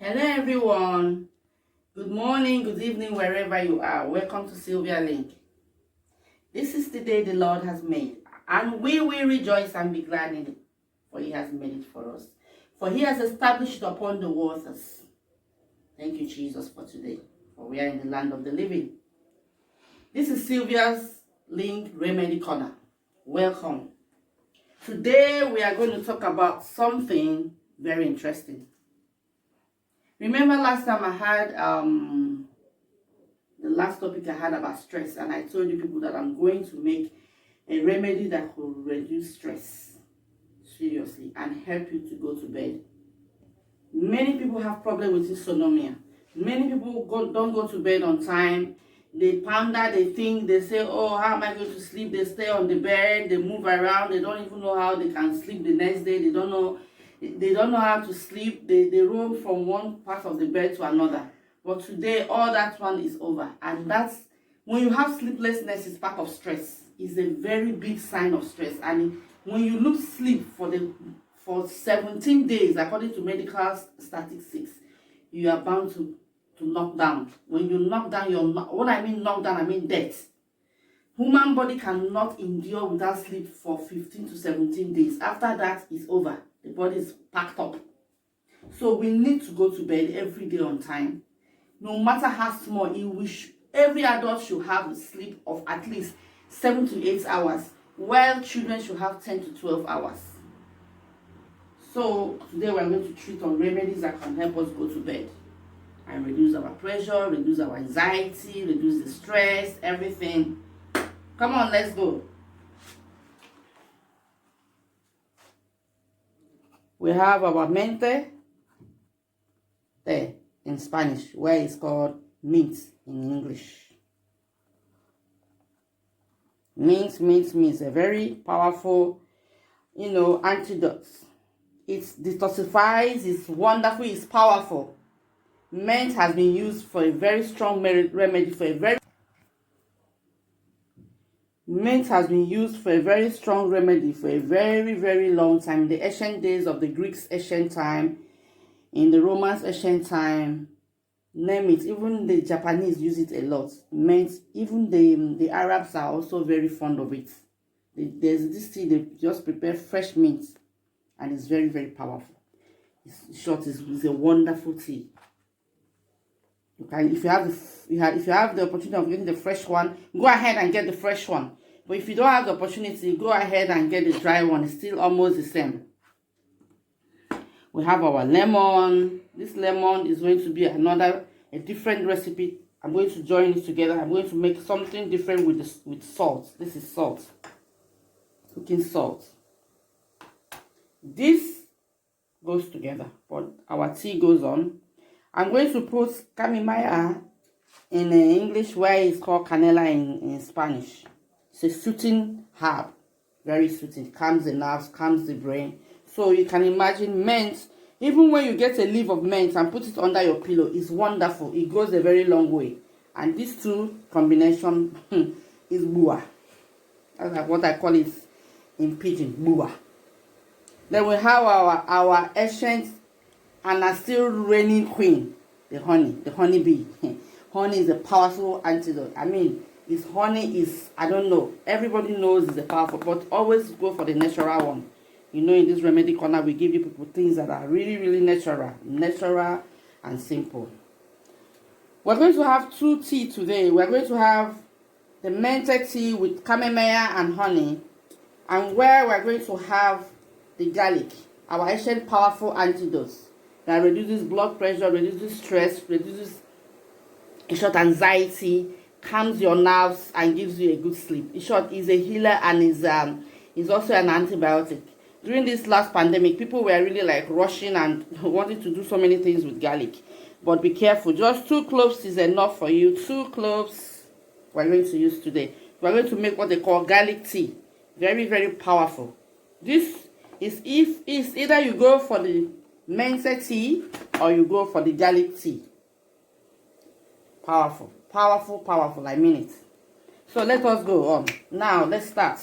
Hello everyone. Good morning, good evening, wherever you are. Welcome to Sylvia Link. This is the day the Lord has made, and we will rejoice and be glad in it, for He has made it for us. For He has established it upon the waters. Thank you, Jesus, for today, for we are in the land of the living. This is Sylvia's Link Remedy Corner. Welcome. Today we are going to talk about something very interesting. Remember last time I had the last topic I had about stress, and I told you people that I'm going to make a remedy that will reduce stress seriously and help you to go to bed. Many people have problem with insomnia. Many people don't go to bed on time. They ponder, they think, they say, oh, how am I going to sleep? They stay on the bed, they move around, they don't even know how they can sleep the next day. They don't know how to sleep. They roam from one part of the bed to another. But today, all that one is over. And that's, when you have sleeplessness, it's part of stress. It's a very big sign of stress. And when you lose sleep for 17 days, according to medical statistics, you are bound to knock down. When you knock down, what I mean knock down, I mean death. Human body cannot endure without sleep for 15 to 17 days. After that, it's over. The body is packed up. So we need to go to bed every day on time. No matter how small, every adult should have a sleep of at least 7 to 8 hours, while children should have 10 to 12 hours. So today we are going to treat on remedies that can help us go to bed and reduce our pressure, reduce our anxiety, reduce the stress, everything. Come on, let's go. We have our mente there in Spanish, where it's called mint in English. Mint means a very powerful, antidote. It detoxifies, it's wonderful, it's powerful. Mint has been used for a very strong remedy for a very very, very long time. In the ancient days of the Greeks' ancient time, in the Romans' ancient time, name it. Even the Japanese use it a lot. Mint, even the Arabs are also very fond of it. There's this tea, they just prepare fresh mint, and it's very, very powerful. It's a wonderful tea. Okay, if you have the opportunity of getting the fresh one, go ahead and get the fresh one. But if you don't have the opportunity, go ahead and get the dry one. It's still almost the same. We have our lemon. This lemon is going to be a different recipe. I'm going to join it together. I'm going to make something different with salt. This is salt. Cooking salt. This goes together, but our tea goes on. I'm going to put chamomile in English, where it's called canela in Spanish. It's a soothing herb, very soothing, calms the nerves, calms the brain. So you can imagine mint, even when you get a leaf of mint and put it under your pillow, it's wonderful. It goes a very long way. And these two combination is bua. That's what I call it in pidgin, bua. Then we have our ancient and still reigning queen, the honey bee. Honey is a powerful antidote. I mean, honey is, I don't know, everybody knows it's a powerful, but always go for the natural one. In this remedy corner, we give you people things that are really, really natural and simple. We're going to have two tea today. We're going to have the mint tea with chamomile and honey, and where we're going to have the garlic, our ancient powerful antidotes that reduces blood pressure, reduces stress, reduces anxiety, calms your nerves, and gives you a good sleep. In short, is a healer and is also an antibiotic. During this last pandemic, people were really like rushing and wanting to do so many things with garlic. But be careful. Just 2 cloves is enough for you. 2 cloves we're going to use today. We're going to make what they call garlic tea. Very, very powerful. This is either you go for the mint tea or you go for the garlic tea. Powerful, I mean it. So let us go on. Now let's start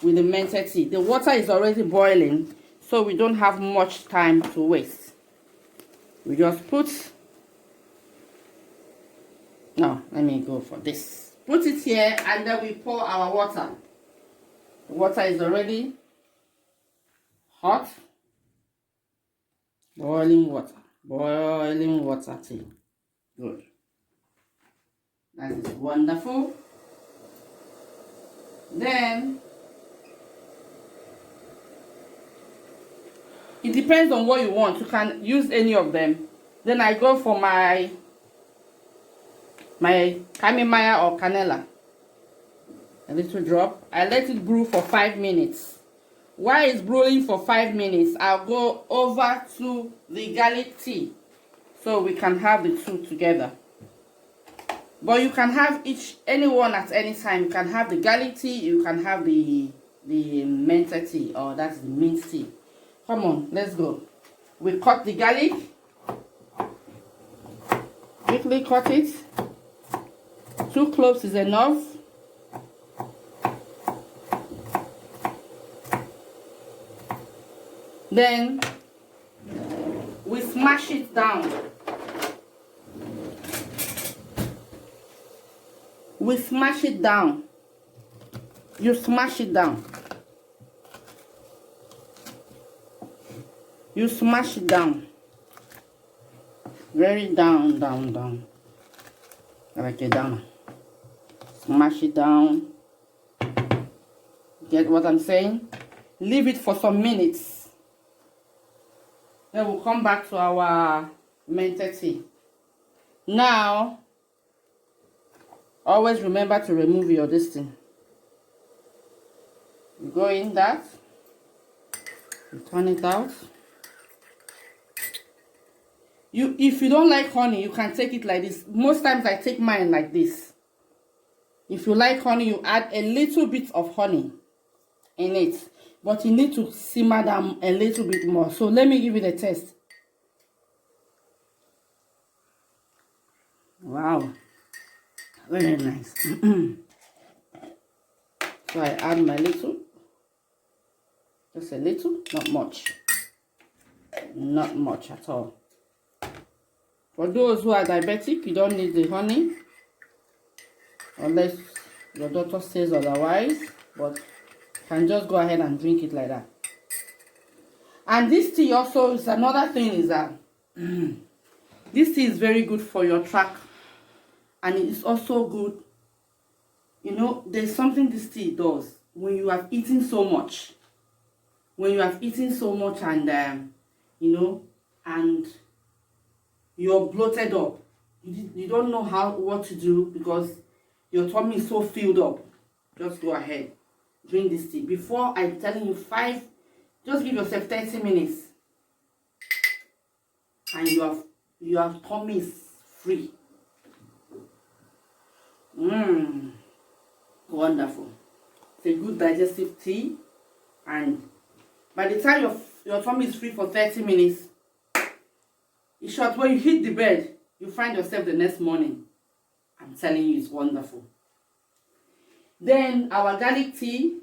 with the mint tea. The water is already boiling, so we don't have much time to waste. We just put, no, let me go for this. Put it here and then we pour our water. The water is already hot. Boiling water tea. Good. That is wonderful. Then it depends on what you want. You can use any of them. Then I go for my chamomile or canela. A little drop. I let it brew for 5 minutes. While it's brewing for 5 minutes, I'll go over to the garlic tea so we can have the two together. But you can have anyone at any time. You can have the garlic tea, you can have the mentha tea, or that's the mint tea. Come on, let's go. We cut the garlic. Quickly cut it. 2 cloves is enough. Then we smash it down. We smash it down. You smash it down. You smash it down. Very down, down, down. Like it down. Smash it down. Get what I'm saying? Leave it for some minutes. Then we'll come back to our mentha tea. Now, always remember to remove your this thing. You go in that. You turn it out. If you don't like honey, you can take it like this. Most times I take mine like this. If you like honey, you add a little bit of honey in it. But you need to simmer down a little bit more. So let me give you the taste. Wow. Very nice. So I add my little. Just a little. Not much. Not much at all. For those who are diabetic, you don't need the honey. Unless your doctor says otherwise. But can just go ahead and drink it like that. And this tea also is another thing is that this tea is very good for your tract, and it is also good. You know, there's something this tea does when you have eaten so much. When you have eaten so much and you know, and you're bloated up, you don't know what to do because your tummy is so filled up. Just go ahead. Drink this tea. Before I'm telling you 5, just give yourself 30 minutes. And your tummy is free. Wonderful. It's a good digestive tea. And by the time your tummy is free for 30 minutes, in short, when you hit the bed, you find yourself the next morning. I'm telling you, it's wonderful. Then our garlic tea,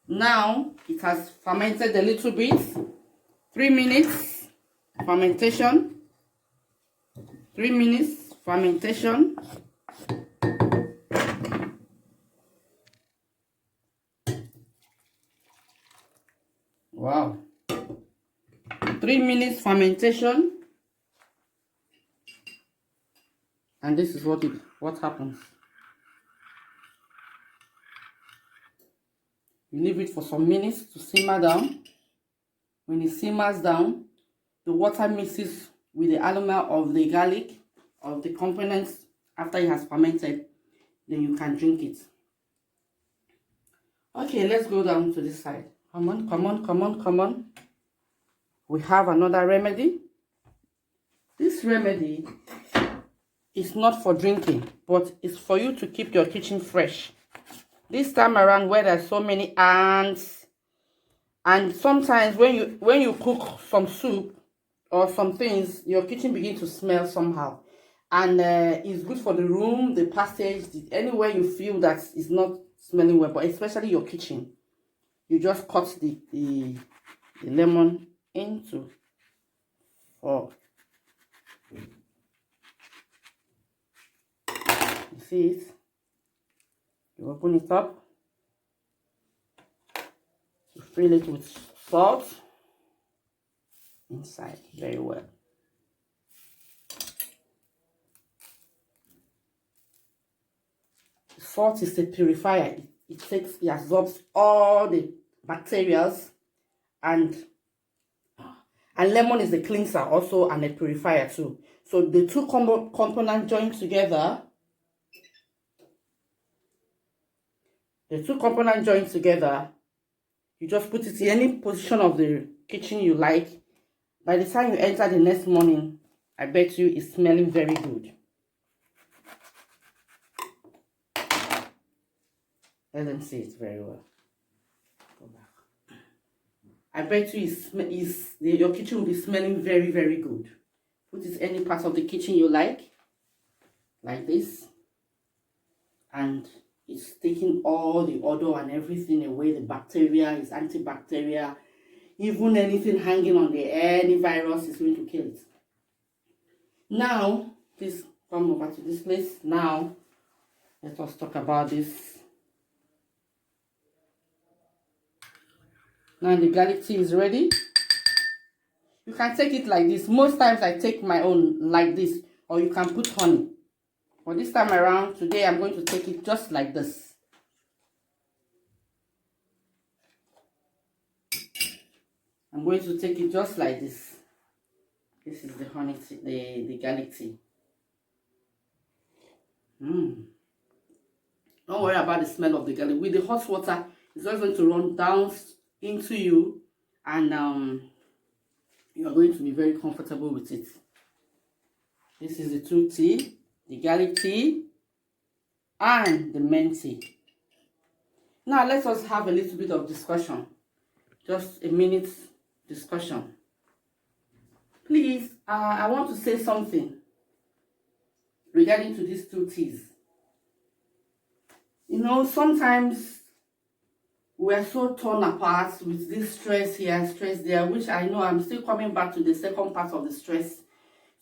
now it has fermented a little bit. 3 minutes fermentation. 3 minutes fermentation. Wow. 3 minutes fermentation. And this is what happens. You leave it for some minutes to simmer down. When it simmers down, the water mixes with the aroma of the garlic, of the components after it has fermented. Then you can drink it. Okay, let's go down to this side. Come on, come on, come on, come on. We have another remedy. This remedy is not for drinking, but it's for you to keep your kitchen fresh. This time around, where there's so many ants, and sometimes when you cook some soup or some things, your kitchen begins to smell somehow, and it's good for the room, the passage, anywhere you feel that is not smelling well, but especially your kitchen. You just cut the lemon into 4. see it. You open it up. You fill it with salt inside very well. Salt is a purifier. It absorbs all the bacteria, and lemon is a cleanser also and a purifier too. So the two components joined together. You just put it in any position of the kitchen you like. By the time you enter the next morning, I bet you it's smelling very good. Let them see it very well. Go back. I bet you your kitchen will be smelling very, very good. Put it any part of the kitchen you like this. And it's taking all the odor and everything away. The bacteria is antibacterial. Even anything hanging on the air, any virus is going to kill it. Now, please come over to this place. Now, let us talk about this. Now the garlic tea is ready. You can take it like this. Most times I take my own like this, or you can put honey. But this time around, today I'm going to take it just like this. I'm going to take it just like this. This is the honey tea, the garlic tea. Don't worry about the smell of the garlic. With the hot water, it's just going to run down into you, and you are going to be very comfortable with it. This is the two tea, the garlic tea and the mint tea. Now let us have a little bit of discussion. Just a minute discussion. Please, I want to say something regarding to these two teas. You know, sometimes we are so torn apart with this stress here, stress there, which I know I'm still coming back to the second part of the stress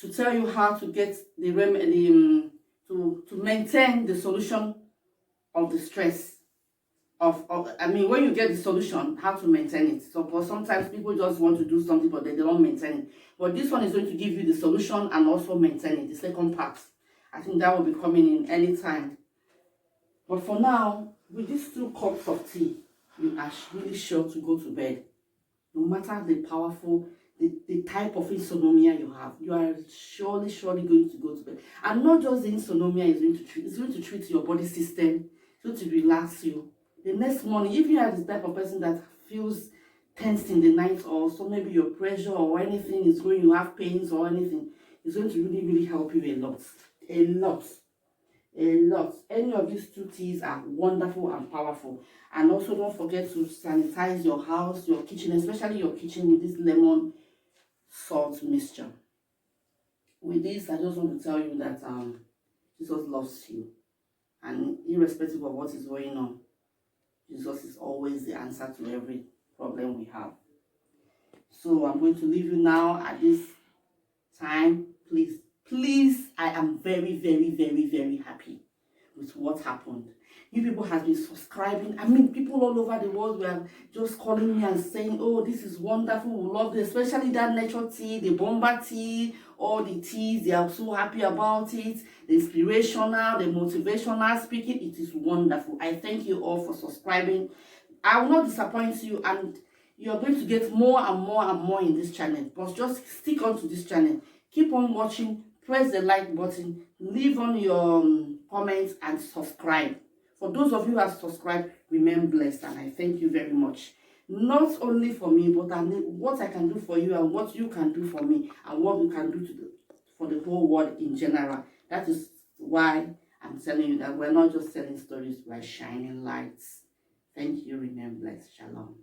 to tell you how to get the remedy, to maintain the solution of the stress. When you get the solution, how to maintain it. So, but sometimes people just want to do something, but they don't maintain it. But this one is going to give you the solution and also maintain it, the second part. I think that will be coming in anytime. But for now, with these 2 cups of tea, you are really sure to go to bed. No matter the powerful, the type of insomnia you have, you are surely going to go to bed. And not just the insomnia is going to treat, it's going to treat your body system, it's going to relax you. The next morning, if you are the type of person that feels tense in the night, or so maybe your pressure or anything is going, you have pains or anything, it's going to really help you a lot. A lot. Any of these 2 teas are wonderful and powerful. And also don't forget to sanitize your house, your kitchen, especially your kitchen, with this lemon salt mixture. With this, I just want to tell you that Jesus loves you. And irrespective of what is going on, Jesus is always the answer to every problem we have. So I'm going to leave you now at this time. Please, I am very happy with what happened. You people have been subscribing. I mean, people all over the world were just calling me and saying, oh, this is wonderful, we love it, especially that natural tea, the bomba tea, all the teas, they are so happy about it, the inspirational, the motivational speaking, it is wonderful. I thank you all for subscribing. I will not disappoint you, and you are going to get more and more in this channel. But just stick on to this channel. Keep on watching, press the like button, leave on your comments, and subscribe. For those of you who have subscribed, remain blessed, and I thank you very much. Not only for me, but what I can do for you, and what you can do for me, and what we can do for the whole world in general. That is why I'm telling you that we're not just telling stories, we're shining lights. Thank you, remain blessed. Shalom.